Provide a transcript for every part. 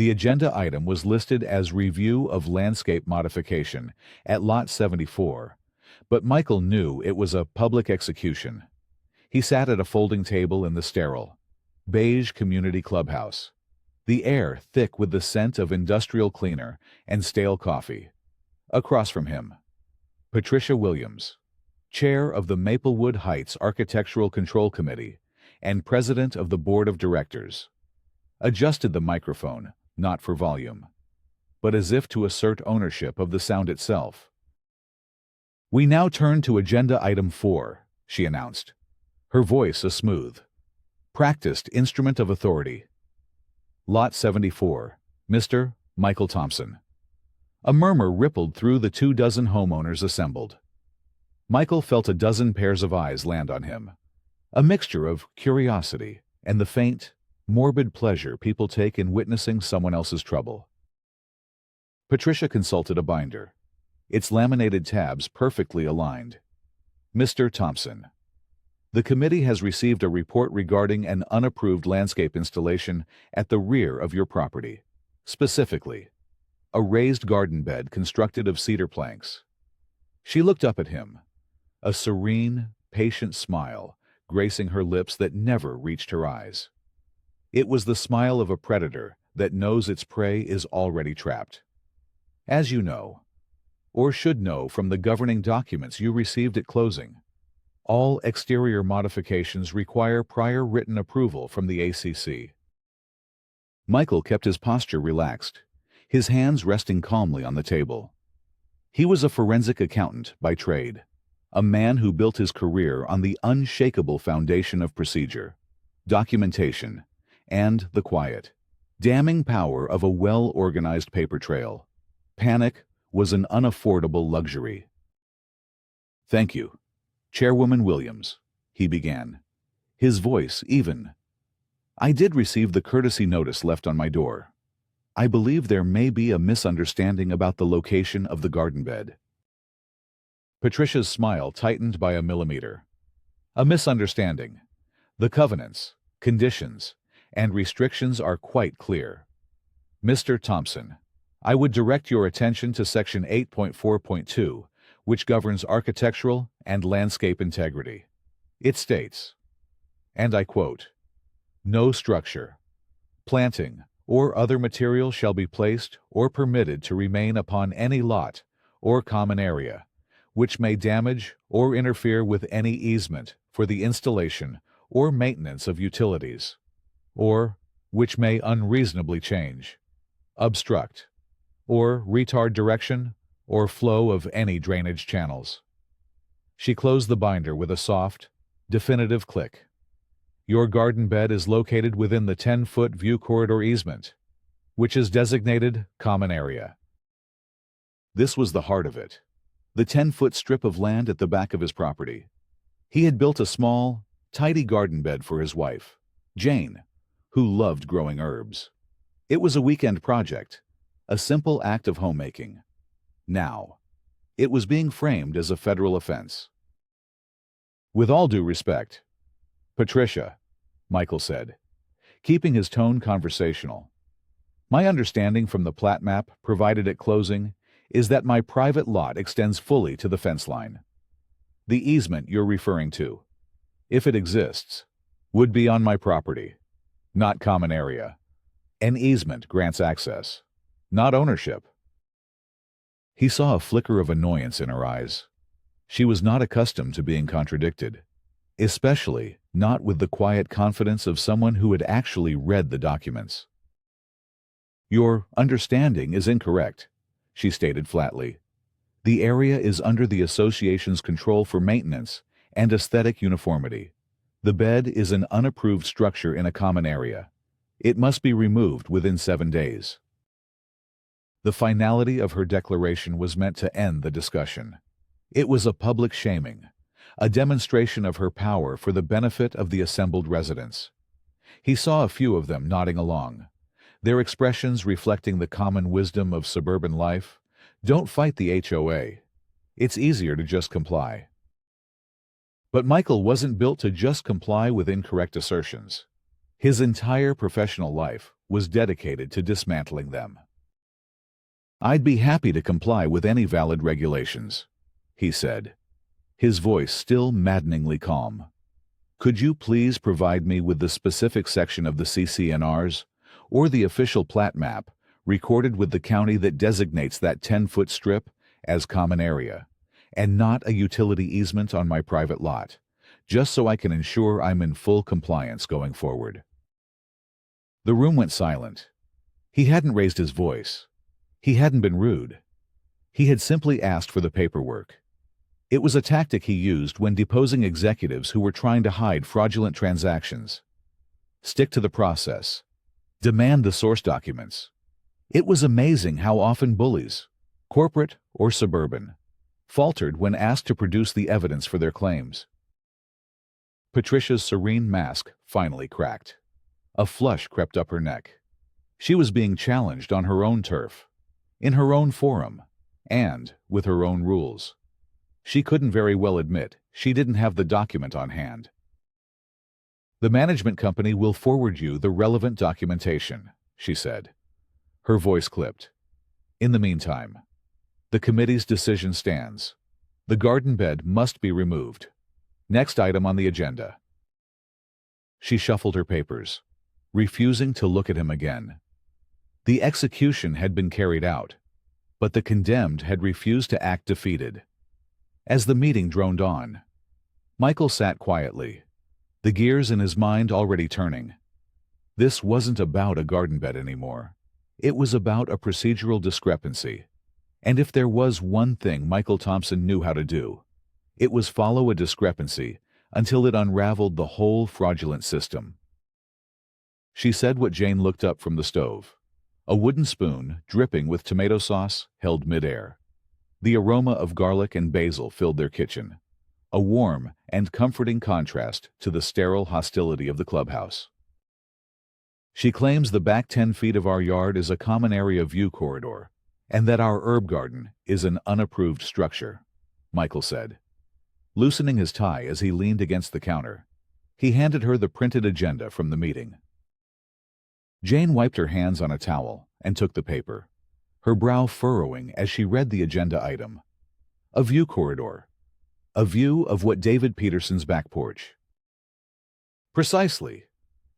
The agenda item was listed as review of landscape modification at Lot 74, but Michael knew it was a public execution. He sat at a folding table in the sterile, beige community clubhouse, the air thick with the scent of industrial cleaner and stale coffee. Across from him, Patricia Williams, chair of the Maplewood Heights Architectural Control Committee and president of the board of directors, adjusted the microphone, not for volume, but as if to assert ownership of the sound itself. "We now turn to agenda item 4, she announced, her voice a smooth, practiced instrument of authority. Lot 74, Mr. Michael Thompson." A murmur rippled through the 24 homeowners assembled. Michael felt a dozen pairs of eyes land on him, a mixture of curiosity and the faint, morbid pleasure people take in witnessing someone else's trouble. Patricia consulted a binder, its laminated tabs perfectly aligned. "Mr. Thompson, the committee has received a report regarding an unapproved landscape installation at the rear of your property, specifically a raised garden bed constructed of cedar planks." She looked up at him, a serene, patient smile gracing her lips that never reached her eyes. It was the smile of a predator that knows its prey is already trapped. "As you know, or should know from the governing documents you received at closing, all exterior modifications require prior written approval from the ACC." Michael kept his posture relaxed, his hands resting calmly on the table. He was a forensic accountant by trade, a man who built his career on the unshakable foundation of procedure, documentation, and the quiet, damning power of a well-organized paper trail. Panic was an unaffordable luxury. "Thank you, Chairwoman Williams," he began, his voice even. "I did receive the courtesy notice left on my door. I believe there may be a misunderstanding about the location of the garden bed." Patricia's smile tightened by a millimeter. "A misunderstanding. The covenants, conditions, and restrictions are quite clear. Mr. Thompson, I would direct your attention to Section 8.4.2, which governs architectural and landscape integrity. It states, and I quote, 'No structure, planting, or other material shall be placed or permitted to remain upon any lot or common area, which may damage or interfere with any easement for the installation or maintenance of utilities, or which may unreasonably change, obstruct, or retard direction or flow of any drainage channels.'" She closed the binder with a soft, definitive click. "Your garden bed is located within the 10-foot view corridor easement, which is designated common area." This was the heart of it, the 10-foot strip of land at the back of his property. He had built a small, tidy garden bed for his wife, Jane, who loved growing herbs. It was a weekend project, a simple act of homemaking. Now, it was being framed as a federal offense. "With all due respect, Patricia," Michael said, keeping his tone conversational, "my understanding from the plat map provided at closing is that my private lot extends fully to the fence line. The easement you're referring to, if it exists, would be on my property, not common area. An easement grants access, not ownership." He saw a flicker of annoyance in her eyes. She was not accustomed to being contradicted, especially not with the quiet confidence of someone who had actually read the documents. "Your understanding is incorrect," she stated flatly. "The area is under the association's control for maintenance and aesthetic uniformity. The bed is an unapproved structure in a common area. It must be removed within 7 days." The finality of her declaration was meant to end the discussion. It was a public shaming, a demonstration of her power for the benefit of the assembled residents. He saw a few of them nodding along, their expressions reflecting the common wisdom of suburban life. Don't fight the HOA. It's easier to just comply. But Michael wasn't built to just comply with incorrect assertions. His entire professional life was dedicated to dismantling them. "I'd be happy to comply with any valid regulations," he said, his voice still maddeningly calm. "Could you please provide me with the specific section of the CCNRs or the official plat map recorded with the county that designates that 10-foot strip as common area, and not a utility easement on my private lot, just so I can ensure I'm in full compliance going forward?" The room went silent. He hadn't raised his voice. He hadn't been rude. He had simply asked for the paperwork. It was a tactic he used when deposing executives who were trying to hide fraudulent transactions. Stick to the process. Demand the source documents. It was amazing how often bullies, corporate or suburban, faltered when asked to produce the evidence for their claims. Patricia's serene mask finally cracked. A flush crept up her neck. She was being challenged on her own turf, in her own forum, and with her own rules. She couldn't very well admit she didn't have the document on hand. "The management company will forward you the relevant documentation," she said. Her voice clipped. "In the meantime, the committee's decision stands. The garden bed must be removed. Next item on the agenda." She shuffled her papers, refusing to look at him again. The execution had been carried out, but the condemned had refused to act defeated. As the meeting droned on, Michael sat quietly, the gears in his mind already turning. This wasn't about a garden bed anymore. It was about a procedural discrepancy. And if there was one thing Michael Thompson knew how to do, it was follow a discrepancy until it unraveled the whole fraudulent system. She said what Jane looked up from the stove. A wooden spoon, dripping with tomato sauce, held midair. The aroma of garlic and basil filled their kitchen, a warm and comforting contrast to the sterile hostility of the clubhouse. "She claims the back 10 feet of our yard is a common area view corridor, and that our herb garden is an unapproved structure," Michael said. Loosening his tie as he leaned against the counter, he handed her the printed agenda from the meeting. Jane wiped her hands on a towel and took the paper, her brow furrowing as she read the agenda item. A view corridor. A view of what David Peterson's back porch. Precisely.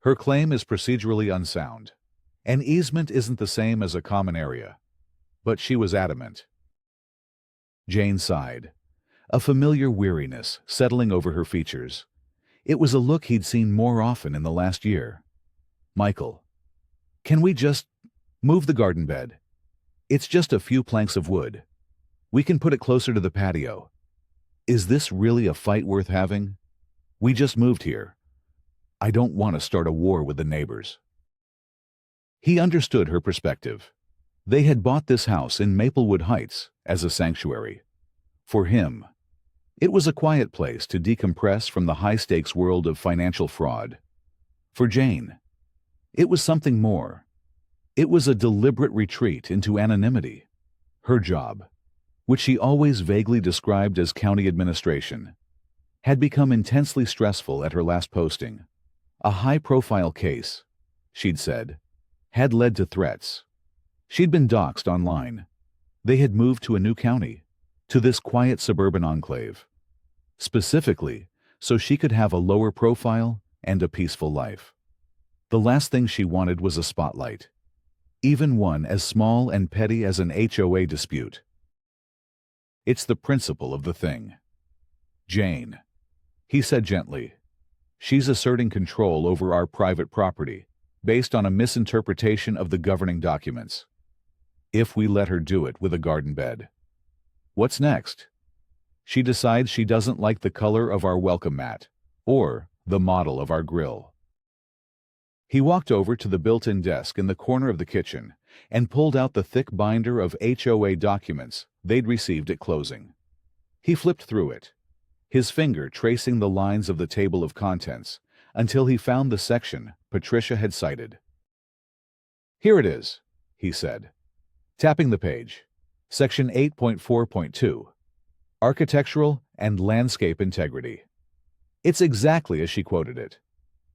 Her claim is procedurally unsound. An easement isn't the same as a common area. But she was adamant. Jane sighed, a familiar weariness settling over her features. It was a look he'd seen more often in the last year. "Michael, can we just move the garden bed? It's just a few planks of wood. We can put it closer to the patio. Is this really a fight worth having? We just moved here. I don't want to start a war with the neighbors." He understood her perspective. They had bought this house in Maplewood Heights as a sanctuary. For him, it was a quiet place to decompress from the high-stakes world of financial fraud. For Jane, it was something more. It was a deliberate retreat into anonymity. Her job, which she always vaguely described as county administration, had become intensely stressful at her last posting. A high-profile case, she'd said, had led to threats. She'd been doxxed online. They had moved to a new county, to this quiet suburban enclave, specifically so she could have a lower profile and a peaceful life. The last thing she wanted was a spotlight, even one as small and petty as an HOA dispute. "It's the principle of the thing. Jane," he said gently, "she's asserting control over our private property based on a misinterpretation of the governing documents. If we let her do it with a garden bed, what's next? She decides she doesn't like the color of our welcome mat or the model of our grill." He walked over to the built-in desk in the corner of the kitchen and pulled out the thick binder of HOA documents they'd received at closing. He flipped through it, his finger tracing the lines of the table of contents until he found the section Patricia had cited. "Here it is," he said, tapping the page. "Section 8.4.2, Architectural and Landscape Integrity." It's exactly as she quoted it.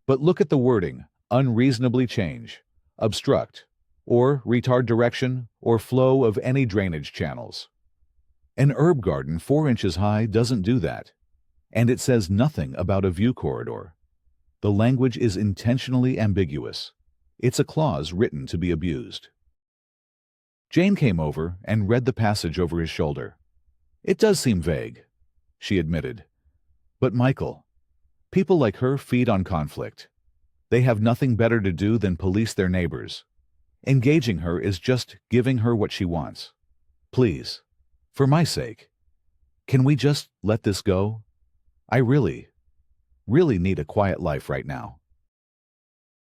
But look at the wording, "unreasonably change," obstruct, or retard direction or flow of any drainage channels. An herb garden 4 inches high doesn't do that, and it says nothing about a view corridor. The language is intentionally ambiguous. It's a clause written to be abused. Jane came over and read the passage over his shoulder. It does seem vague, she admitted. But Michael, people like her feed on conflict. They have nothing better to do than police their neighbors. Engaging her is just giving her what she wants. Please, for my sake, can we just let this go? I really need a quiet life right now.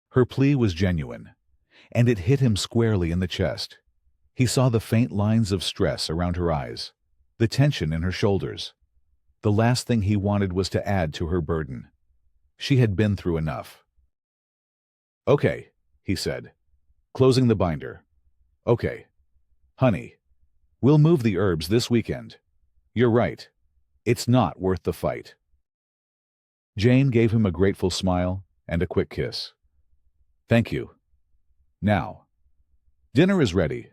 Her plea was genuine, and it hit him squarely in the chest. He saw the faint lines of stress around her eyes, the tension in her shoulders. The last thing he wanted was to add to her burden. She had been through enough. Okay, he said, closing the binder. Okay, honey, we'll move the herbs this weekend. You're right. It's not worth the fight. Jane gave him a grateful smile and a quick kiss. Thank you. Now, dinner is ready.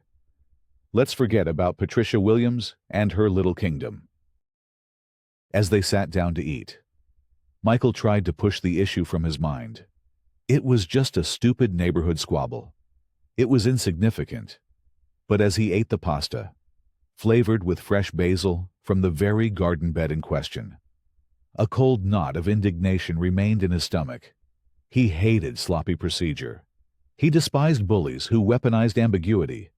Let's forget about Patricia Williams and her little kingdom. As they sat down to eat, Michael tried to push the issue from his mind. It was just a stupid neighborhood squabble. It was insignificant. But as he ate the pasta, flavored with fresh basil from the very garden bed in question, a cold knot of indignation remained in his stomach. He hated sloppy procedure. He despised bullies who weaponized ambiguity,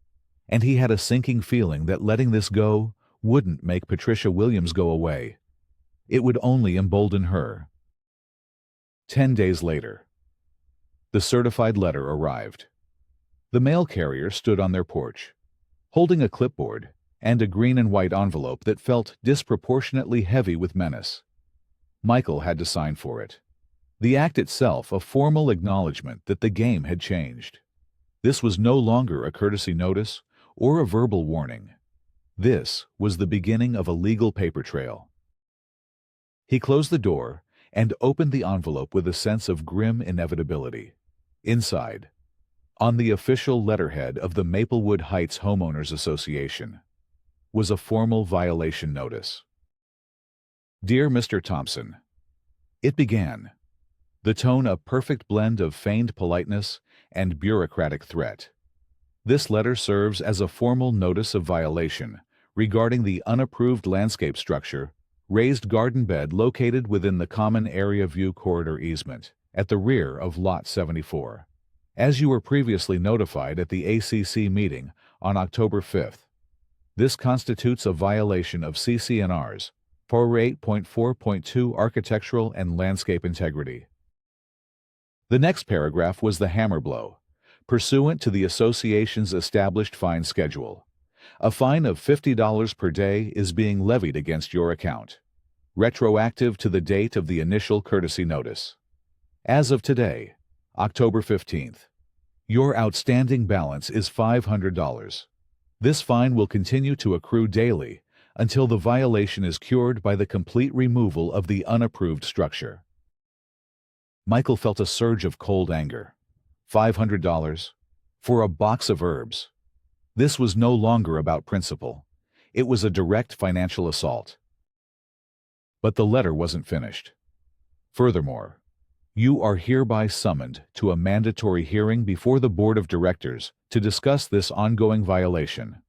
and he had a sinking feeling that letting this go wouldn't make Patricia Williams go away. It would only embolden her. 10 days later, the certified letter arrived. The mail carrier stood on their porch, holding a clipboard and a green and white envelope that felt disproportionately heavy with menace. Michael had to sign for it. The act itself a formal acknowledgement that the game had changed. This was no longer a courtesy notice or a verbal warning. This was the beginning of a legal paper trail. He closed the door and opened the envelope with a sense of grim inevitability. Inside, on the official letterhead of the Maplewood Heights Homeowners Association, was a formal violation notice. Dear Mr. Thompson, it began, the tone a perfect blend of feigned politeness and bureaucratic threat. This letter serves as a formal notice of violation regarding the unapproved landscape structure, raised garden bed located within the common area view corridor easement at the rear of Lot 74. As you were previously notified at the ACC meeting on October 5th, this constitutes a violation of CC&Rs 408.4.2 Architectural and Landscape Integrity. The next paragraph was the hammer blow. Pursuant to the association's established fine schedule, a fine of $50 per day is being levied against your account, retroactive to the date of the initial courtesy notice. As of today, October 15th, your outstanding balance is $500. This fine will continue to accrue daily until the violation is cured by the complete removal of the unapproved structure. Michael felt a surge of cold anger. $500 for a box of herbs. This was no longer about principle. It was a direct financial assault. But the letter wasn't finished. Furthermore, you are hereby summoned to a mandatory hearing before the Board of Directors to discuss this ongoing violation.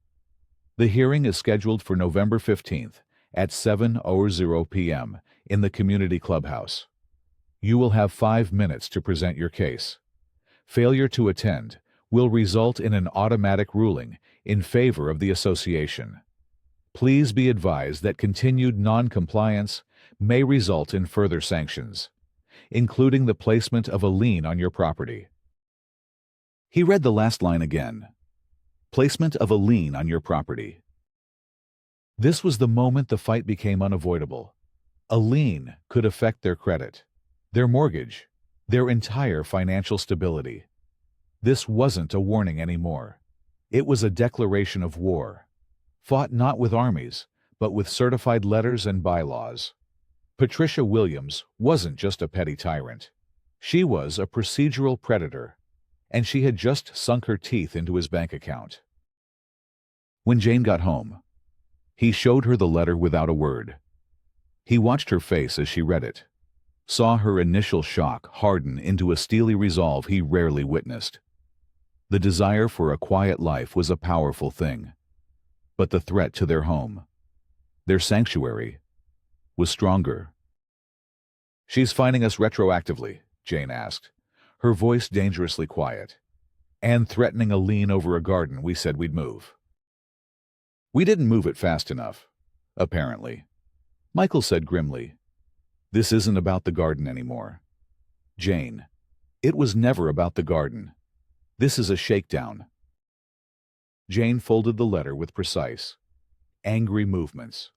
The hearing is scheduled for November 15th at 7:00 p.m. in the community clubhouse. You will have 5 minutes to present your case. Failure to attend will result in an automatic ruling in favor of the association. Please be advised that continued non-compliance may result in further sanctions, including the placement of a lien on your property. He read the last line again. Placement of a lien on your property. This was the moment the fight became unavoidable. A lien could affect their credit, their mortgage, their entire financial stability. This wasn't a warning anymore. It was a declaration of war, fought not with armies, but with certified letters and bylaws. Patricia Williams wasn't just a petty tyrant. She was a procedural predator, and she had just sunk her teeth into his bank account. When Jane got home, he showed her the letter without a word. He watched her face as she read it, saw her initial shock harden into a steely resolve he rarely witnessed. The desire for a quiet life was a powerful thing, but the threat to their home, their sanctuary, was stronger. "She's finding us retroactively," Jane asked, her voice dangerously quiet, "and threatening a lien over a garden we said we'd move." "We didn't move it fast enough, apparently," Michael said grimly. "This isn't about the garden anymore. Jane, it was never about the garden. This is a shakedown." Jane folded the letter with precise, angry movements.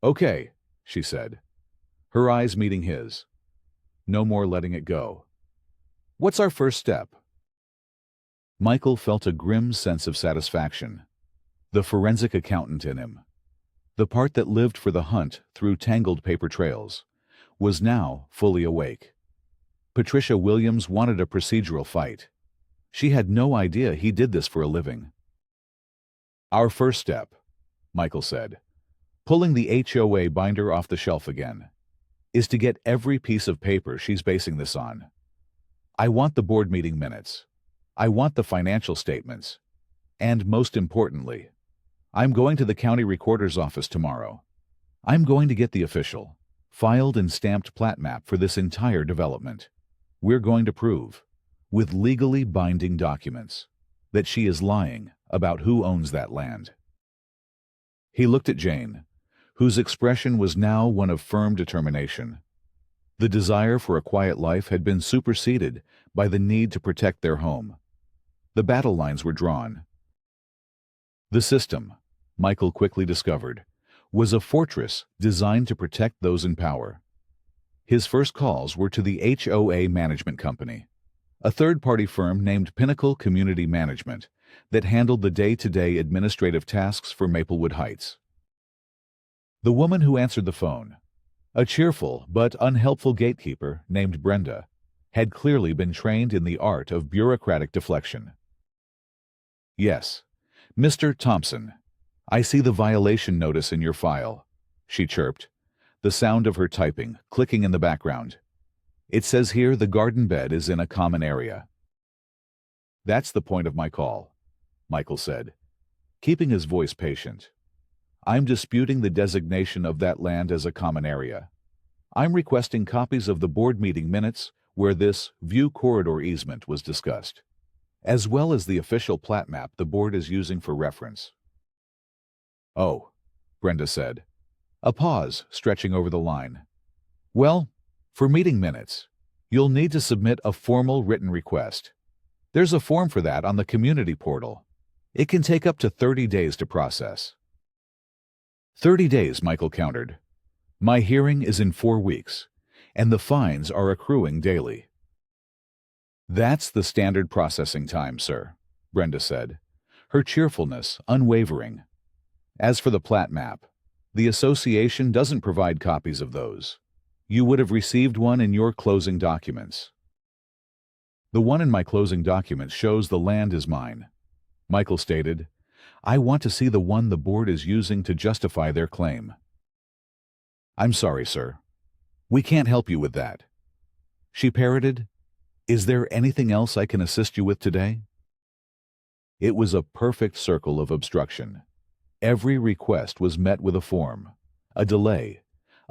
"Okay," she said, her eyes meeting his. "No more letting it go. What's our first step?" Michael felt a grim sense of satisfaction. The forensic accountant in him, the part that lived for the hunt through tangled paper trails, was now fully awake. Patricia Williams wanted a procedural fight. She had no idea he did this for a living. "Our first step," Michael said, pulling the HOA binder off the shelf again, "is to get every piece of paper she's basing this on. I want the board meeting minutes. I want the financial statements. And most importantly, I'm going to the county recorder's office tomorrow. I'm going to get the official, filed and stamped plat map for this entire development. We're going to prove, with legally binding documents, that she is lying about who owns that land." He looked at Jane, whose expression was now one of firm determination. The desire for a quiet life had been superseded by the need to protect their home. The battle lines were drawn. The system, Michael quickly discovered, was a fortress designed to protect those in power. His first calls were to the HOA Management Company, a third-party firm named Pinnacle Community Management that handled the day-to-day administrative tasks for Maplewood Heights. The woman who answered the phone, a cheerful but unhelpful gatekeeper named Brenda, had clearly been trained in the art of bureaucratic deflection. "Yes, Mr. Thompson, I see the violation notice in your file," she chirped, the sound of her typing clicking in the background. "It says here the garden bed is in a common area." "That's the point of my call," Michael said, keeping his voice patient. "I'm disputing the designation of that land as a common area. I'm requesting copies of the board meeting minutes where this view corridor easement was discussed, as well as the official plat map the board is using for reference." "Oh," Brenda said, a pause stretching over the line. "Well, for meeting minutes, you'll need to submit a formal written request. There's a form for that on the community portal. It can take up to 30 days to process." 30 days, Michael countered. "My hearing is in 4 weeks, and the fines are accruing daily." "That's the standard processing time, sir," Brenda said, her cheerfulness unwavering. "As for the plat map, the association doesn't provide copies of those. You would have received one in your closing documents." "The one in my closing documents shows the land is mine," Michael stated. "I want to see the one the board is using to justify their claim." "I'm sorry, sir. We can't help you with that," she parroted. "Is there anything else I can assist you with today?" It was a perfect circle of obstruction. Every request was met with a form, a delay,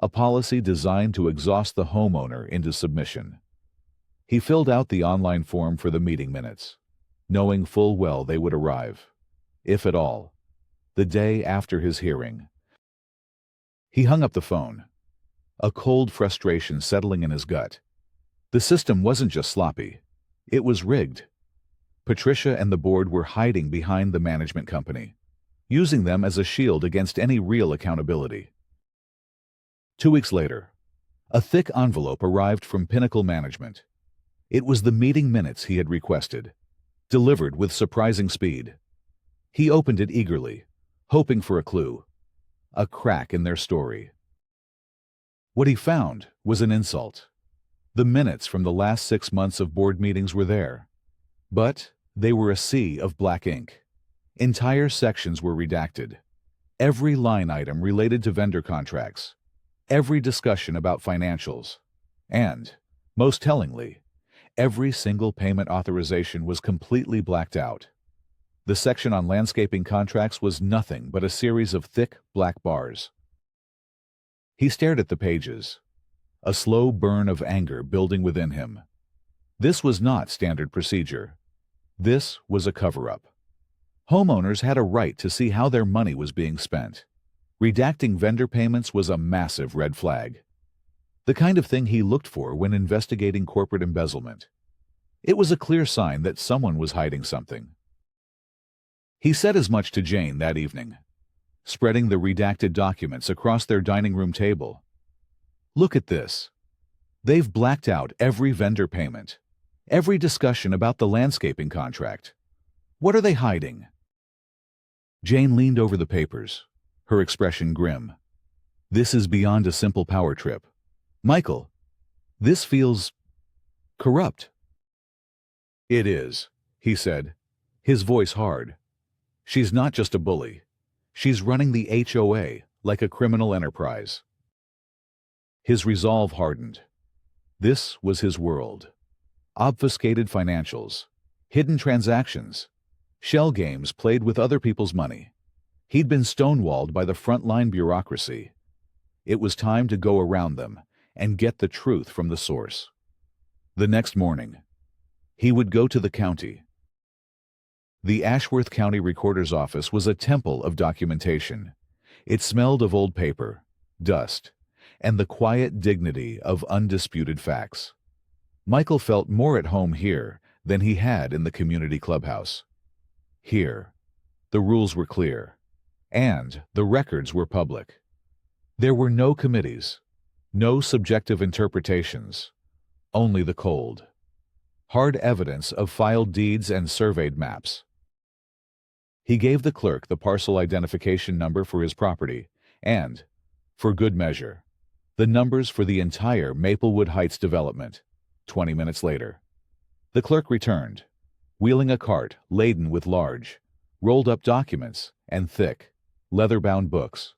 a policy designed to exhaust the homeowner into submission. He filled out the online form for the meeting minutes, knowing full well they would arrive, if at all, the day after his hearing. He hung up the phone, a cold frustration settling in his gut. The system wasn't just sloppy, it was rigged. Patricia and the board were hiding behind the management company, using them as a shield against any real accountability. 2 weeks later, a thick envelope arrived from Pinnacle Management. It was the meeting minutes he had requested, delivered with surprising speed. He opened it eagerly, hoping for a clue, a crack in their story. What he found was an insult. The minutes from the last 6 months of board meetings were there. But they were a sea of black ink. Entire sections were redacted. Every line item related to vendor contracts. Every discussion about financials. And, most tellingly, every single payment authorization was completely blacked out. The section on landscaping contracts was nothing but a series of thick, black bars. He stared at the pages, a slow burn of anger building within him. This was not standard procedure. This was a cover-up. Homeowners had a right to see how their money was being spent. Redacting vendor payments was a massive red flag. The kind of thing he looked for when investigating corporate embezzlement. It was a clear sign that someone was hiding something. He said as much to Jane that evening, spreading the redacted documents across their dining room table. Look at this. They've blacked out every vendor payment, every discussion about the landscaping contract. What are they hiding? Jane leaned over the papers, her expression grim. This is beyond a simple power trip. Michael, this feels corrupt. It is, he said, his voice hard. She's not just a bully. She's running the HOA like a criminal enterprise. His resolve hardened. This was his world. Obfuscated financials, hidden transactions, shell games played with other people's money. He'd been stonewalled by the frontline bureaucracy. It was time to go around them and get the truth from the source. The next morning, he would go to the county. The Ashworth County Recorder's Office was a temple of documentation. It smelled of old paper, dust, and the quiet dignity of undisputed facts. Michael felt more at home here than he had in the community clubhouse. Here, the rules were clear, and the records were public. There were no committees, no subjective interpretations, only the cold, hard evidence of filed deeds and surveyed maps. He gave the clerk the parcel identification number for his property and, for good measure, the numbers for the entire Maplewood Heights development. 20 minutes later, the clerk returned, wheeling a cart laden with large, rolled-up documents and thick, leather-bound books.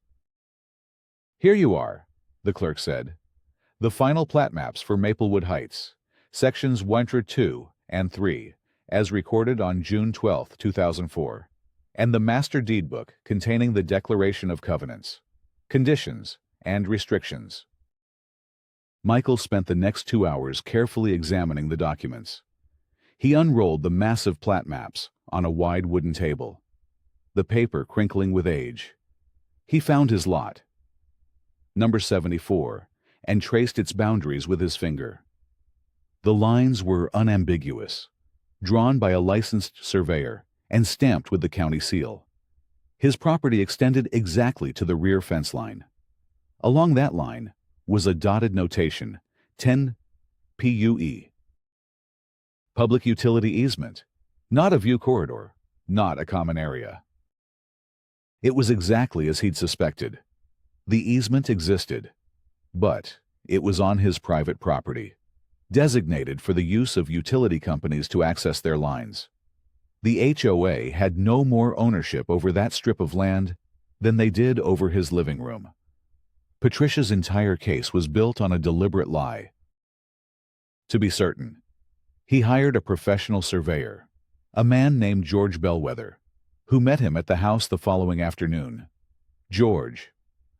Here you are, the clerk said. The final plat maps for Maplewood Heights, sections 1, 2, and 3, as recorded on June 12, 2004, and the master deed book containing the declaration of covenants, conditions, and restrictions. Michael spent the next 2 hours carefully examining the documents. He unrolled the massive plat maps on a wide wooden table, the paper crinkling with age. He found his lot, number 74, and traced its boundaries with his finger. The lines were unambiguous, drawn by a licensed surveyor and stamped with the county seal. His property extended exactly to the rear fence line. Along that line was a dotted notation, 10 PUE. Public utility easement, not a view corridor, not a common area. It was exactly as he'd suspected. The easement existed, but it was on his private property, designated for the use of utility companies to access their lines. The HOA had no more ownership over that strip of land than they did over his living room. Patricia's entire case was built on a deliberate lie. To be certain, he hired a professional surveyor, a man named George Bellwether, who met him at the house the following afternoon. George,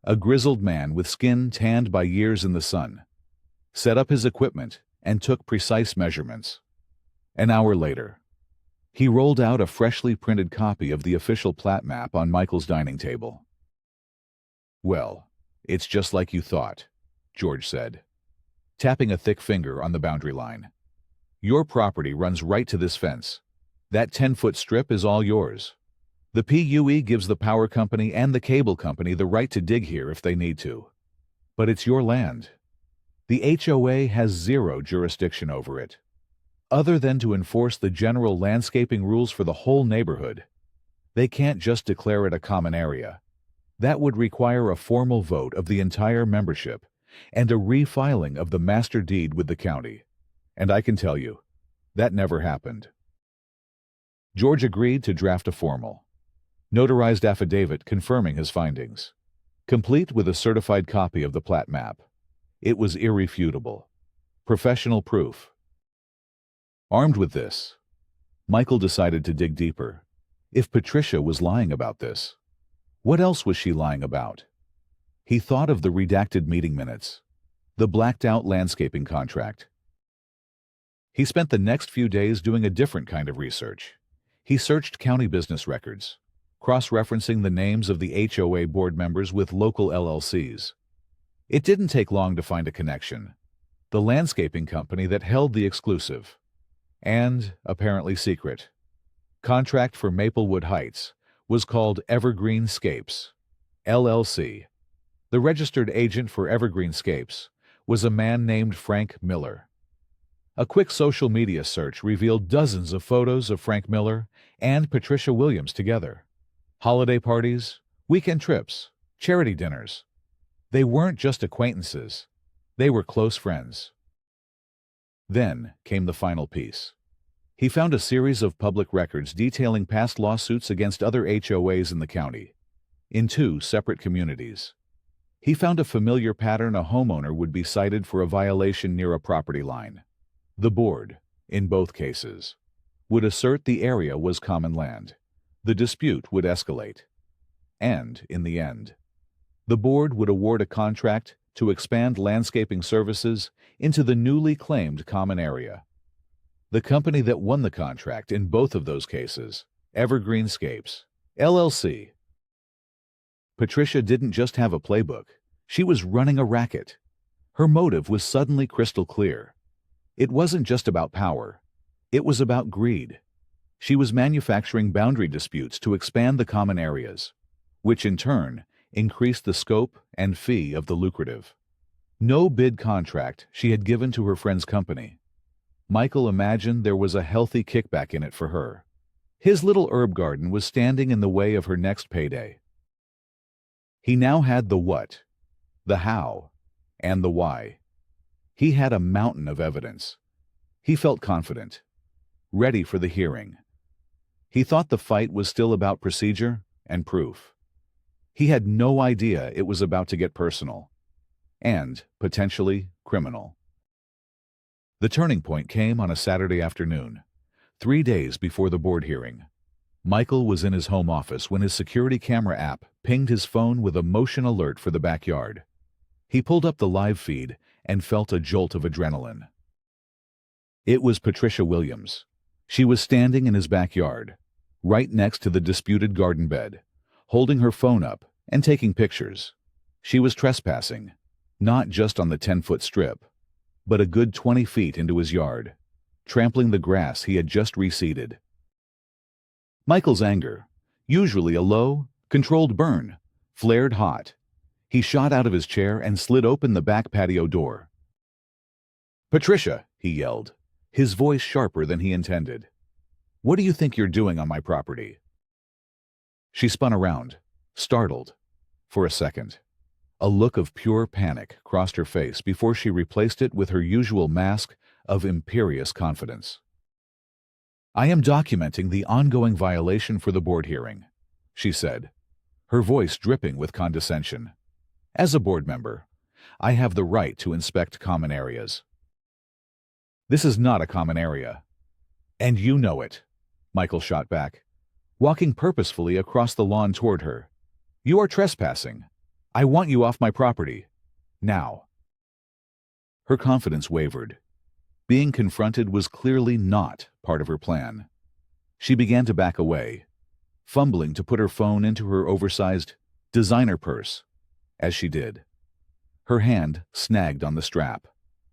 a grizzled man with skin tanned by years in the sun, set up his equipment and took precise measurements. An hour later, he rolled out a freshly printed copy of the official plat map on Michael's dining table. "Well, it's just like you thought," George said, tapping a thick finger on the boundary line. "Your property runs right to this fence. That 10-foot strip is all yours. The PUE gives the power company and the cable company the right to dig here if they need to. But it's your land. The HOA has zero jurisdiction over it, other than to enforce the general landscaping rules for the whole neighborhood. They can't just declare it a common area. That would require a formal vote of the entire membership and a refiling of the master deed with the county. And I can tell you, that never happened." George agreed to draft a formal, notarized affidavit confirming his findings, complete with a certified copy of the plat map. It was irrefutable. Professional proof. Armed with this, Michael decided to dig deeper. If Patricia was lying about this, what else was she lying about? He thought of the redacted meeting minutes, the blacked-out landscaping contract. He spent the next few days doing a different kind of research. He searched county business records, cross-referencing the names of the HOA board members with local LLCs. It didn't take long to find a connection. The landscaping company that held the exclusive, and apparently secret, contract for Maplewood Heights was called Evergreenscapes, LLC. The registered agent for Evergreenscapes was a man named Frank Miller. A quick social media search revealed dozens of photos of Frank Miller and Patricia Williams together. Holiday parties, weekend trips, charity dinners. They weren't just acquaintances. They were close friends. Then came the final piece. He found a series of public records detailing past lawsuits against other HOAs in the county, in two separate communities. He found a familiar pattern: a homeowner would be cited for a violation near a property line. The board, in both cases, would assert the area was common land. The dispute would escalate. And, in the end, the board would award a contract to expand landscaping services into the newly claimed common area. The company that won the contract in both of those cases, Evergreenscapes, LLC. Patricia didn't just have a playbook. She was running a racket. Her motive was suddenly crystal clear. It wasn't just about power. It was about greed. She was manufacturing boundary disputes to expand the common areas, which in turn increased the scope and fee of the lucrative no-bid contract she had given to her friend's company. Michael imagined there was a healthy kickback in it for her. His little herb garden was standing in the way of her next payday. He now had the what, the how, and the why. He had a mountain of evidence. He felt confident, ready for the hearing. He thought the fight was still about procedure and proof. He had no idea it was about to get personal and, potentially, criminal. The turning point came on a Saturday afternoon, 3 days before the board hearing. Michael was in his home office when his security camera app pinged his phone with a motion alert for the backyard. He pulled up the live feed and felt a jolt of adrenaline. It was Patricia Williams. She was standing in his backyard, right next to the disputed garden bed, holding her phone up and taking pictures. She was trespassing, not just on the 10-foot strip, but a good 20 feet into his yard, trampling the grass he had just reseeded. Michael's anger, usually a low, controlled burn, flared hot. He shot out of his chair and slid open the back patio door. "Patricia," he yelled, his voice sharper than he intended. "What do you think you're doing on my property?" She spun around, startled. For a second, a look of pure panic crossed her face before she replaced it with her usual mask of imperious confidence. "I am documenting the ongoing violation for the board hearing," she said, her voice dripping with condescension. "As a board member, I have the right to inspect common areas." "This is not a common area. And you know it," Michael shot back, walking purposefully across the lawn toward her. "You are trespassing. I want you off my property. Now." Her confidence wavered. Being confronted was clearly not part of her plan. She began to back away, fumbling to put her phone into her oversized designer purse. As she did, her hand snagged on the strap,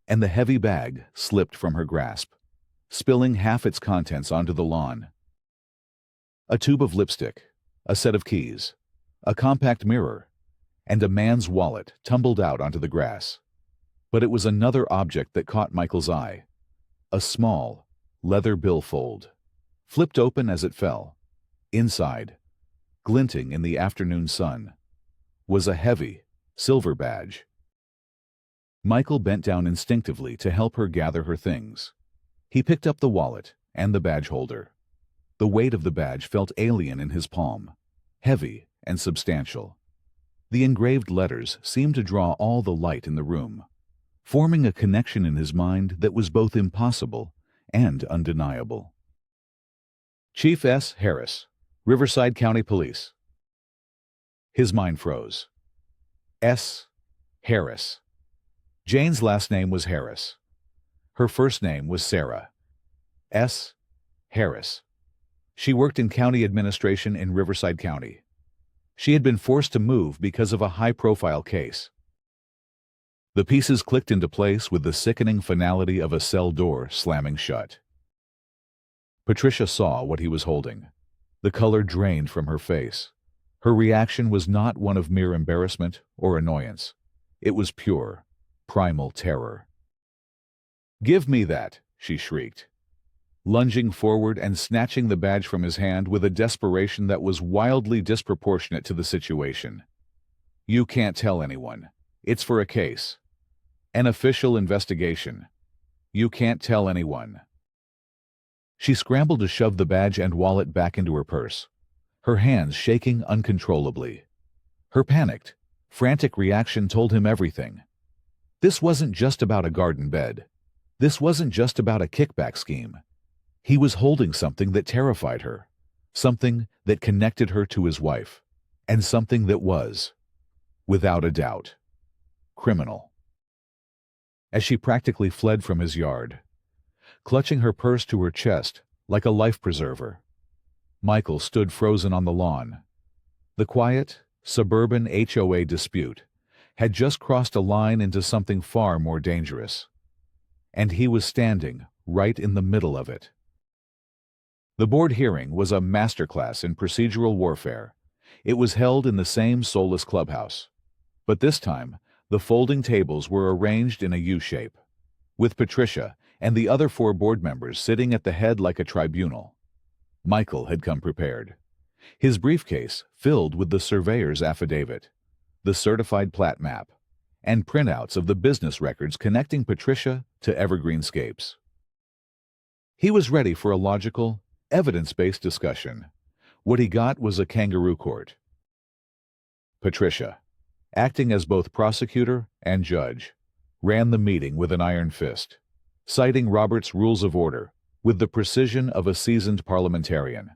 and the heavy bag slipped from her grasp, spilling half its contents onto the lawn. A tube of lipstick, a set of keys, a compact mirror, and a man's wallet tumbled out onto the grass. But it was another object that caught Michael's eye. A small, leather billfold, flipped open as it fell. Inside, glinting in the afternoon sun, was a heavy, silver badge. Michael bent down instinctively to help her gather her things. He picked up the wallet and the badge holder. The weight of the badge felt alien in his palm, heavy and substantial. The engraved letters seemed to draw all the light in the room, forming a connection in his mind that was both impossible and undeniable. Chief S. Harris, Riverside County Police. His mind froze. S. Harris. Jane's last name was Harris. Her first name was Sarah. S. Harris. She worked in county administration in Riverside County. She had been forced to move because of a high-profile case. The pieces clicked into place with the sickening finality of a cell door slamming shut. Patricia saw what he was holding. The color drained from her face. Her reaction was not one of mere embarrassment or annoyance. It was pure, primal terror. "Give me that," she shrieked, lunging forward and snatching the badge from his hand with a desperation that was wildly disproportionate to the situation. "You can't tell anyone. It's for a case. An official investigation. You can't tell anyone." She scrambled to shove the badge and wallet back into her purse, her hands shaking uncontrollably. Her panicked, frantic reaction told him everything. This wasn't just about a garden bed. This wasn't just about a kickback scheme. He was holding something that terrified her, something that connected her to his wife, and something that was, without a doubt, criminal. As she practically fled from his yard, clutching her purse to her chest like a life preserver, Michael stood frozen on the lawn. The quiet, suburban HOA dispute had just crossed a line into something far more dangerous, and he was standing right in the middle of it. The board hearing was a masterclass in procedural warfare. It was held in the same soulless clubhouse, but this time the folding tables were arranged in a U-shape, with Patricia and the other 4 board members sitting at the head like a tribunal. Michael had come prepared, his briefcase filled with the surveyor's affidavit, the certified plat map, and printouts of the business records connecting Patricia to Evergreenscapes. He was ready for a logical, evidence-based discussion. What he got was a kangaroo court. Patricia, acting as both prosecutor and judge, ran the meeting with an iron fist, citing Robert's Rules of Order with the precision of a seasoned parliamentarian.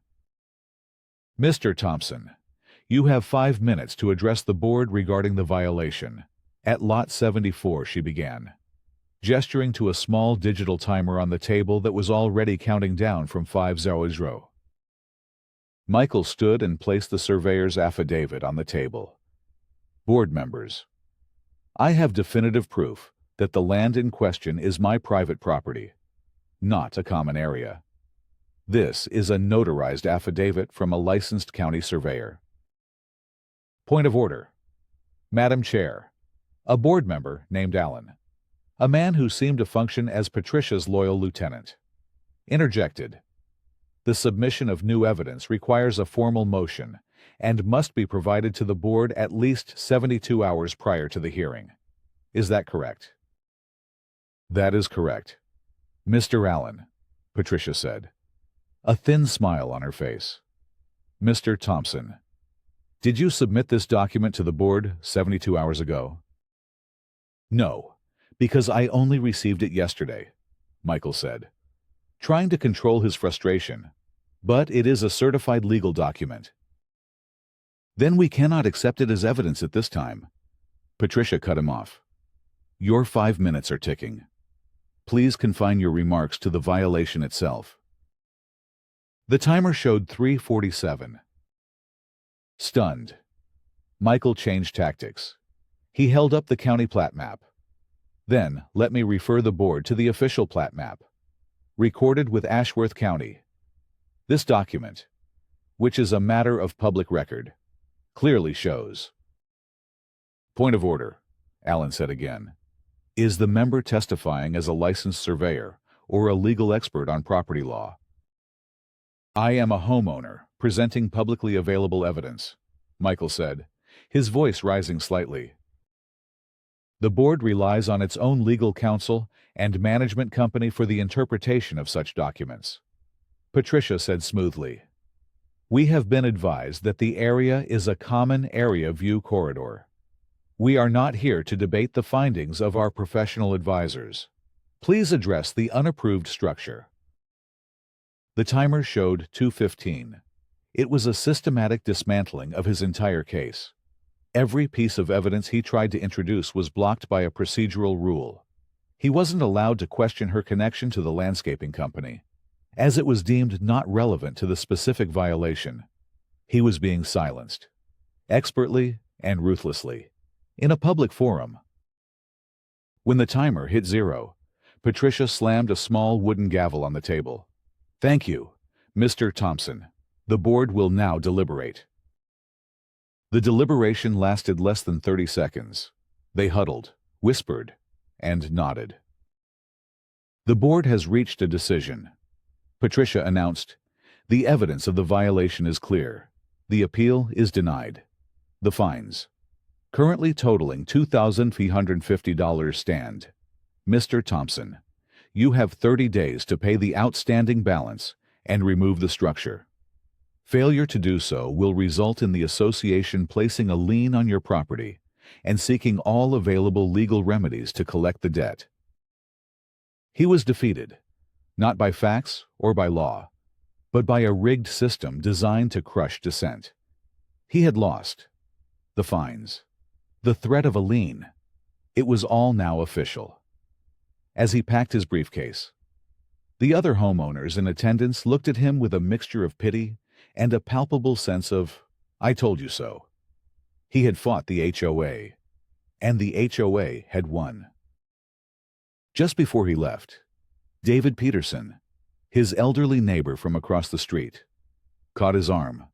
"Mr. Thompson, you have 5 minutes to address the board regarding the violation. At Lot 74, she began, gesturing to a small digital timer on the table that was already counting down from 5:00. Michael stood and placed the surveyor's affidavit on the table. "Board members, I have definitive proof that the land in question is my private property, not a common area. This is a notarized affidavit from a licensed county surveyor." Point of order. Madam Chair, a board member named Allen, a man who seemed to function as Patricia's loyal lieutenant, interjected. "The submission of new evidence requires a formal motion and must be provided to the board at least 72 hours prior to the hearing. Is that correct?" "That is correct, Mr. Allen," Patricia said, a thin smile on her face. "Mr. Thompson, did you submit this document to the board 72 hours ago?" "No, because I only received it yesterday," Michael said, trying to control his frustration. "But it is a certified legal document." "Then we cannot accept it as evidence at this time." Patricia cut him off. "Your 5 minutes are ticking. Please confine your remarks to the violation itself." The timer showed 3:47. Stunned, Michael changed tactics. He held up the county plat map. "Then, let me refer the board to the official plat map, recorded with Ashworth County. This document, which is a matter of public record, clearly shows." "Point of order," Allen said again. "Is the member testifying as a licensed surveyor or a legal expert on property law?" "I am a homeowner presenting publicly available evidence," Michael said, his voice rising slightly. "The board relies on its own legal counsel and management company for the interpretation of such documents. Patricia said smoothly. "We have been advised that the area is a common area view corridor. We are not here to debate the findings of our professional advisors. Please address the unapproved structure." The timer showed 2:15. It was a systematic dismantling of his entire case. Every piece of evidence he tried to introduce was blocked by a procedural rule. He wasn't allowed to question her connection to the landscaping company, as it was deemed not relevant to the specific violation. He was being silenced, expertly and ruthlessly, in a public forum. When the timer hit 0, Patricia slammed a small wooden gavel on the table. "Thank you, Mr. Thompson. The board will now deliberate." The deliberation lasted less than 30 seconds. They huddled, whispered, and nodded. "The board has reached a decision," Patricia announced. "The evidence of the violation is clear. The appeal is denied. The fines, currently totaling $2,350, stand. Mr. Thompson, you have 30 days to pay the outstanding balance and remove the structure. Failure to do so will result in the association placing a lien on your property and seeking all available legal remedies to collect the debt." He was defeated, not by facts or by law, but by a rigged system designed to crush dissent. He had lost the fines, the threat of a lien. It was all now official. As he packed his briefcase, the other homeowners in attendance looked at him with a mixture of pity and a palpable sense of, "I told you so." He had fought the HOA, and the HOA had won. Just before he left, David Peterson, his elderly neighbor from across the street, caught his arm.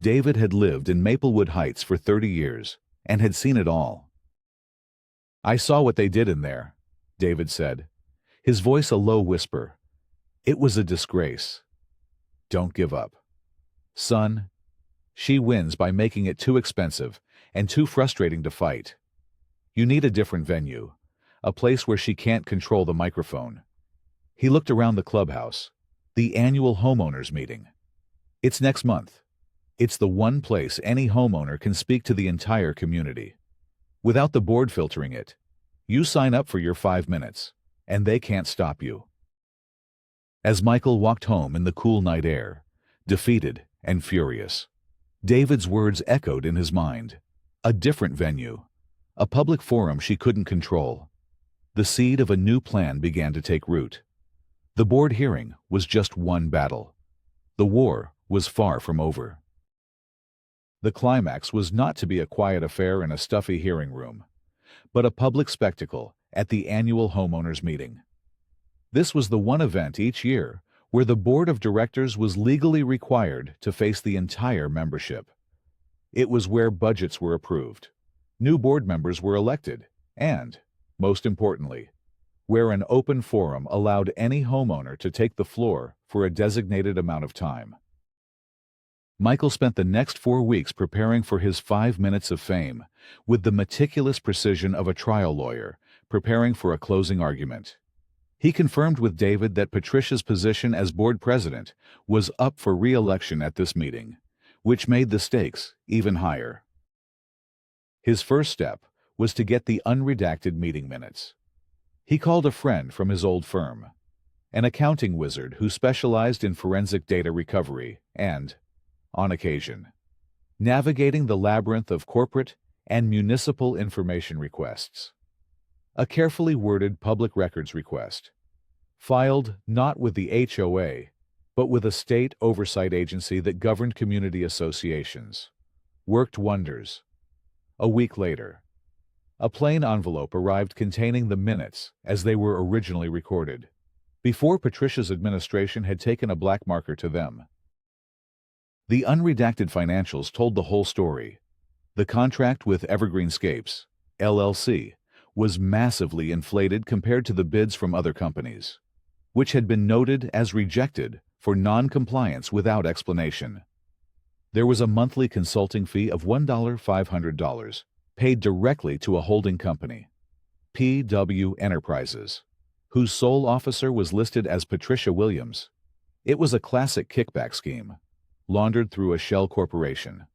David had lived in Maplewood Heights for 30 years and had seen it all. "I saw what they did in there," David said, his voice a low whisper. "It was a disgrace. Don't give up. Son, she wins by making it too expensive and too frustrating to fight. You need a different venue, a place where she can't control the microphone." He looked around the clubhouse, the annual homeowners meeting. "It's next month. It's the one place any homeowner can speak to the entire community. Without the board filtering it, you sign up for your 5 minutes, and they can't stop you." As Michael walked home in the cool night air, defeated and furious, David's words echoed in his mind. A different venue, a public forum she couldn't control. The seed of a new plan began to take root. The board hearing was just one battle. The war was far from over. The climax was not to be a quiet affair in a stuffy hearing room, but a public spectacle at the annual homeowners meeting. This was the one event each year where the board of directors was legally required to face the entire membership. It was where budgets were approved, new board members were elected, and, most importantly, where an open forum allowed any homeowner to take the floor for a designated amount of time. Michael spent the next 4 weeks preparing for his 5 minutes of fame, with the meticulous precision of a trial lawyer preparing for a closing argument. He confirmed with David that Patricia's position as board president was up for re-election at this meeting, which made the stakes even higher. His first step was to get the unredacted meeting minutes. He called a friend from his old firm, an accounting wizard who specialized in forensic data recovery and, on occasion, navigating the labyrinth of corporate and municipal information requests. A carefully worded public records request, filed not with the HOA, but with a state oversight agency that governed community associations, worked wonders. A week later, a plain envelope arrived containing the minutes as they were originally recorded, before Patricia's administration had taken a black marker to them. The unredacted financials told the whole story. The contract with Evergreenscapes, LLC, was massively inflated compared to the bids from other companies, which had been noted as rejected for non-compliance without explanation. There was a monthly consulting fee of $1,500, paid directly to a holding company, PW Enterprises, whose sole officer was listed as Patricia Williams. It was a classic kickback scheme, laundered through a shell corporation.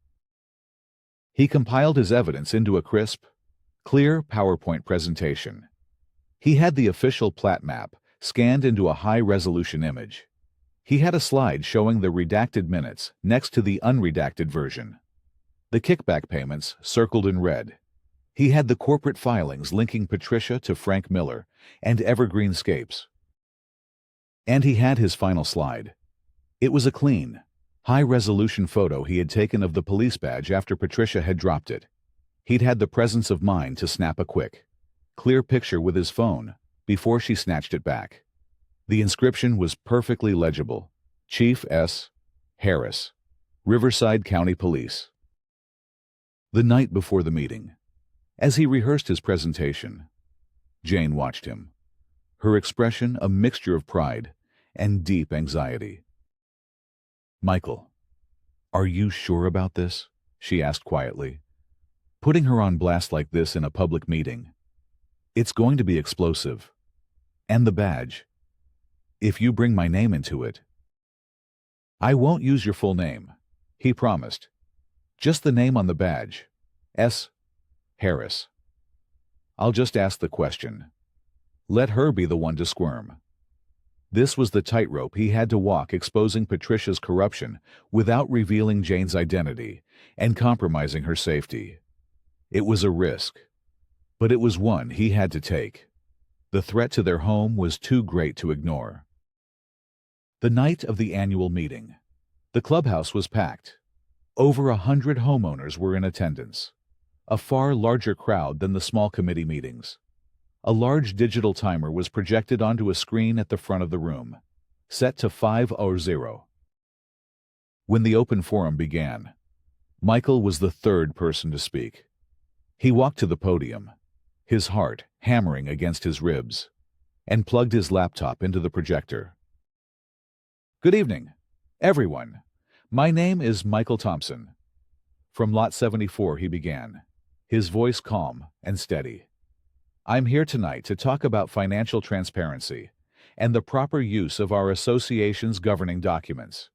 He compiled his evidence into a crisp, clear PowerPoint presentation. He had the official plat map scanned into a high-resolution image. He had a slide showing the redacted minutes next to the unredacted version. The kickback payments circled in red. He had the corporate filings linking Patricia to Frank Miller and Evergreenscapes. And he had his final slide. It was a clean, high-resolution photo he had taken of the police badge after Patricia had dropped it. He'd had the presence of mind to snap a quick, clear picture with his phone before she snatched it back. The inscription was perfectly legible: Chief S. Harris, Riverside County Police. The night before the meeting, as he rehearsed his presentation, Jane watched him, her expression a mixture of pride and deep anxiety. "Michael, are you sure about this?" she asked quietly, putting her on blast like this in a public meeting. "It's going to be explosive. And the badge. If you bring my name into it." "I won't use your full name," he promised. "Just the name on the badge. S. Harris. I'll just ask the question. Let her be the one to squirm." This was the tightrope he had to walk, exposing Patricia's corruption without revealing Jane's identity and compromising her safety. It was a risk, but it was one he had to take. The threat to their home was too great to ignore. The night of the annual meeting, the clubhouse was packed. Over 100 homeowners were in attendance, a far larger crowd than the small committee meetings. A large digital timer was projected onto a screen at the front of the room, set to 5:00. When the open forum began, Michael was the third person to speak. He walked to the podium, his heart hammering against his ribs, and plugged his laptop into the projector. "Good evening, everyone. My name is Michael Thompson." From Lot 74 he began, his voice calm and steady. "I'm here tonight to talk about financial transparency and the proper use of our association's governing documents."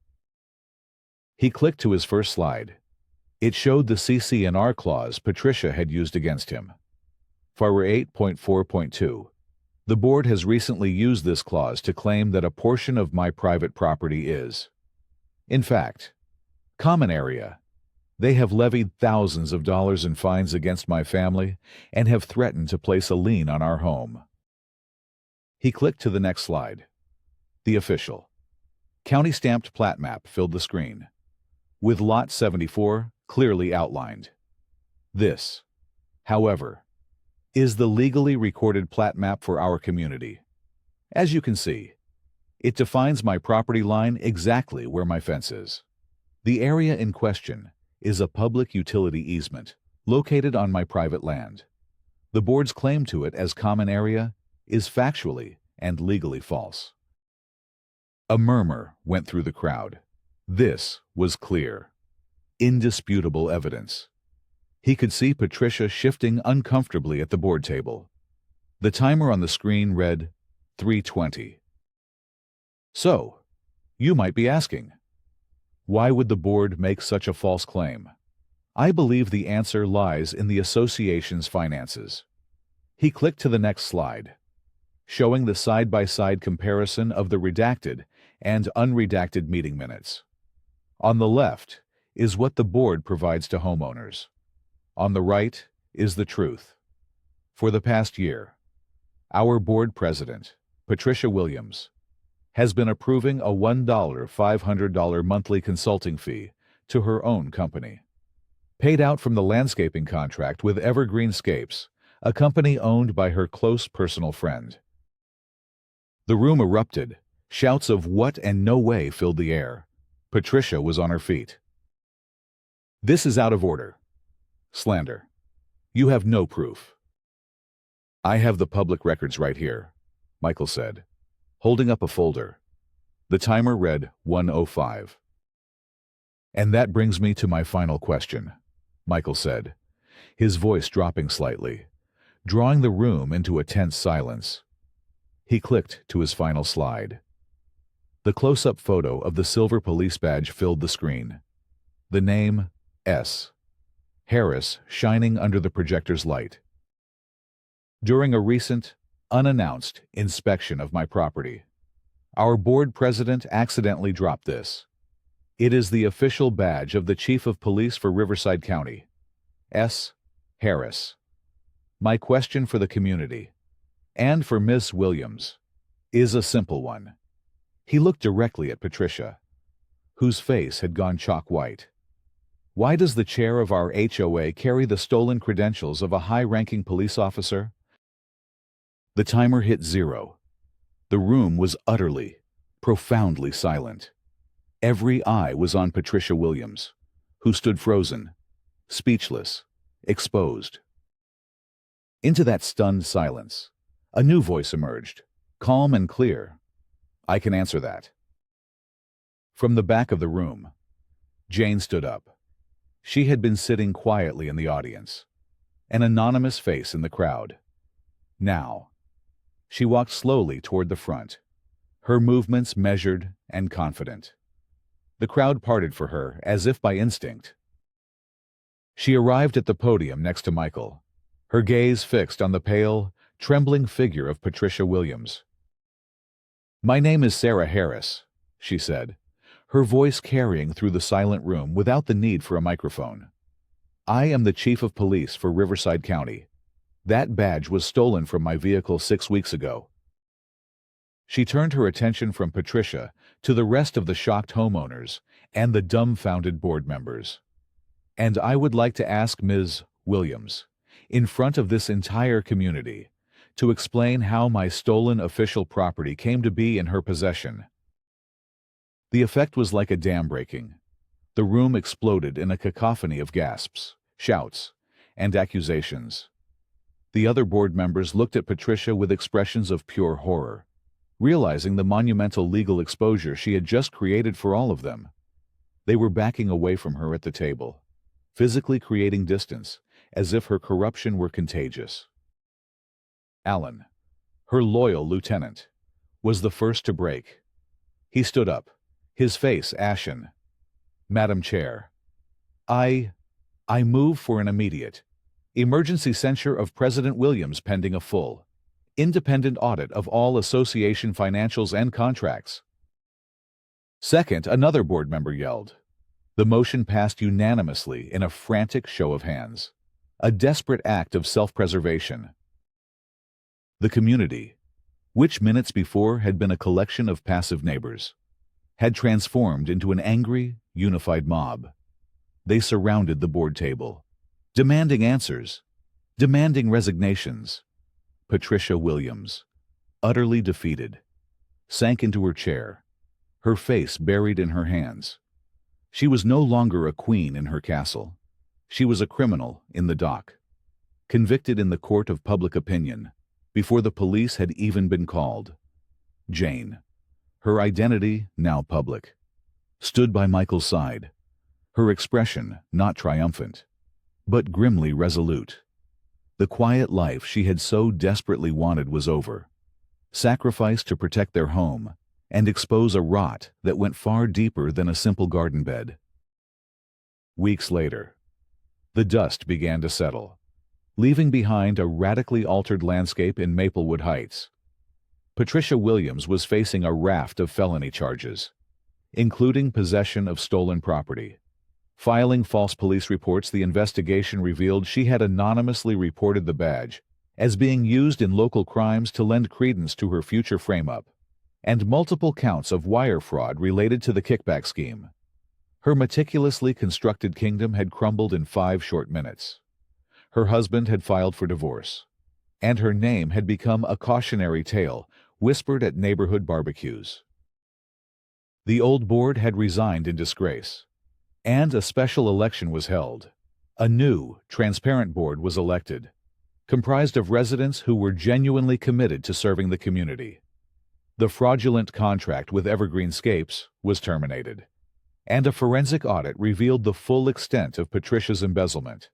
He clicked to his first slide. It showed the CC&R clause Patricia had used against him. For 8.4.2, the board has recently used this clause to claim that a portion of my private property is, in fact, common area. They have levied thousands of dollars in fines against my family and have threatened to place a lien on our home. He clicked to the next slide. The official, county-stamped plat map filled the screen, with Lot 74 clearly outlined. This, however, is the legally recorded plat map for our community. As you can see, it defines my property line exactly where my fence is. The area in question is a public utility easement located on my private land. The board's claim to it as common area is factually and legally false. A murmur went through the crowd. This was clear, indisputable evidence. He could see Patricia shifting uncomfortably at the board table. The timer on the screen read 3:20. So, you might be asking, why would the board make such a false claim? I believe the answer lies in the association's finances. He clicked to the next slide, showing the side-by-side comparison of the redacted and unredacted meeting minutes. On the left is what the board provides to homeowners. On the right is the truth. For the past year, our board president, Patricia Williams, has been approving a $1,500 monthly consulting fee to her own company, paid out from the landscaping contract with Evergreenscapes, a company owned by her close personal friend. The room erupted. Shouts of "what" and "no way" filled the air. Patricia was on her feet. "This is out of order. Slander. You have no proof." "I have the public records right here," Michael said, holding up a folder. The timer read 1:05. "And that brings me to my final question," Michael said, his voice dropping slightly, drawing the room into a tense silence. He clicked to his final slide. The close-up photo of the silver police badge filled the screen. The name, S. Harris, shining under the projector's light. During a recent, unannounced inspection of my property, our board president accidentally dropped this. It is the official badge of the Chief of Police for Riverside County, S. Harris. My question for the community, and for Ms. Williams, is a simple one. He looked directly at Patricia, whose face had gone chalk white. Why does the chair of our HOA carry the stolen credentials of a high-ranking police officer? The timer hit 0. The room was utterly, profoundly silent. Every eye was on Patricia Williams, who stood frozen, speechless, exposed. Into that stunned silence, a new voice emerged, calm and clear. I can answer that. From the back of the room, Jane stood up. She had been sitting quietly in the audience, an anonymous face in the crowd. Now, she walked slowly toward the front, her movements measured and confident. The crowd parted for her as if by instinct. She arrived at the podium next to Michael, her gaze fixed on the pale, trembling figure of Patricia Williams. "My name is Sarah Harris," she said, her voice carrying through the silent room without the need for a microphone. "I am the Chief of Police for Riverside County. That badge was stolen from my vehicle 6 weeks ago." She turned her attention from Patricia to the rest of the shocked homeowners and the dumbfounded board members. "And I would like to ask Ms. Williams, in front of this entire community, to explain how my stolen official property came to be in her possession." The effect was like a dam breaking. The room exploded in a cacophony of gasps, shouts, and accusations. The other board members looked at Patricia with expressions of pure horror, realizing the monumental legal exposure she had just created for all of them. They were backing away from her at the table, physically creating distance, as if her corruption were contagious. Allen, her loyal lieutenant, was the first to break. He stood up, his face ashen. "Madam Chair, I move for an immediate, emergency censure of President Williams pending a full, independent audit of all association financials and contracts." Second, another board member yelled. The motion passed unanimously in a frantic show of hands, a desperate act of self-preservation. The community, which minutes before had been a collection of passive neighbors, had transformed into an angry, unified mob. They surrounded the board table, demanding answers, demanding resignations. Patricia Williams, utterly defeated, sank into her chair, her face buried in her hands. She was no longer a queen in her castle. She was a criminal in the dock, convicted in the court of public opinion, before the police had even been called. Jane, her identity now public, stood by Michael's side, her expression not triumphant, but grimly resolute. The quiet life she had so desperately wanted was over, sacrificed to protect their home and expose a rot that went far deeper than a simple garden bed. Weeks later, the dust began to settle, leaving behind a radically altered landscape in Maplewood Heights. Patricia Williams was facing a raft of felony charges, including possession of stolen property. Filing false police reports, the investigation revealed she had anonymously reported the badge as being used in local crimes to lend credence to her future frame-up, and multiple counts of wire fraud related to the kickback scheme. Her meticulously constructed kingdom had crumbled in 5 short minutes. Her husband had filed for divorce, and her name had become a cautionary tale whispered at neighborhood barbecues. The old board had resigned in disgrace, and a special election was held. A new, transparent board was elected, comprised of residents who were genuinely committed to serving the community. The fraudulent contract with Evergreenscapes was terminated, and a forensic audit revealed the full extent of Patricia's embezzlement.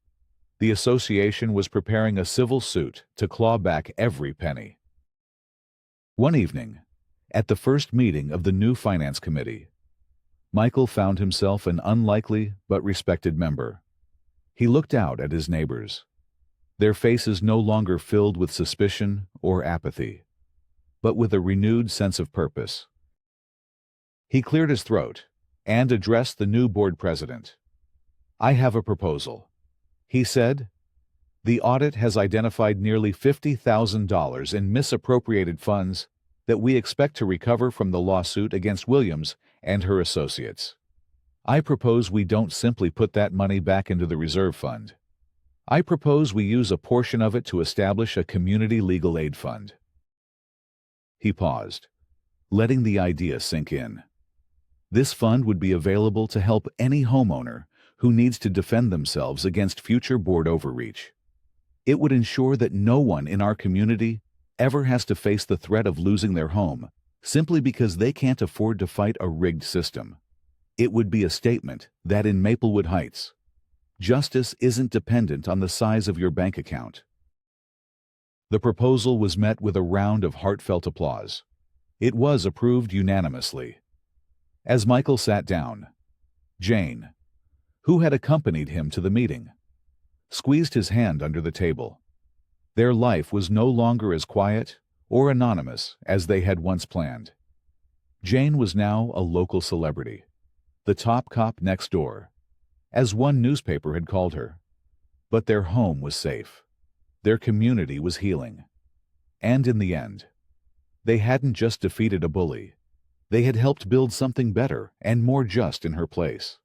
The association was preparing a civil suit to claw back every penny. One evening, At the first meeting of the new finance committee, Michael found himself an unlikely but respected member. He looked out at his neighbors, their faces no longer filled with suspicion or apathy, but with a renewed sense of purpose. He cleared his throat and addressed the new board president. "I have a proposal," he said. "The audit has identified nearly $50,000 in misappropriated funds that we expect to recover from the lawsuit against Williams and her associates. I propose we don't simply put that money back into the reserve fund. I propose we use a portion of it to establish a community legal aid fund." He paused, letting the idea sink in. This fund would be available to help any homeowner who needs to defend themselves against future board overreach. It would ensure that no one in our community ever has to face the threat of losing their home simply because they can't afford to fight a rigged system. It would be a statement that in Maplewood Heights, justice isn't dependent on the size of your bank account. The proposal was met with a round of heartfelt applause. It was approved unanimously. As Michael sat down, Jane, who had accompanied him to the meeting, squeezed his hand under the table. Their life was no longer as quiet or anonymous as they had once planned. Jane was now a local celebrity, the top cop next door, as one newspaper had called her. But their home was safe. Their community was healing. And in the end, they hadn't just defeated a bully. They had helped build something better and more just in her place.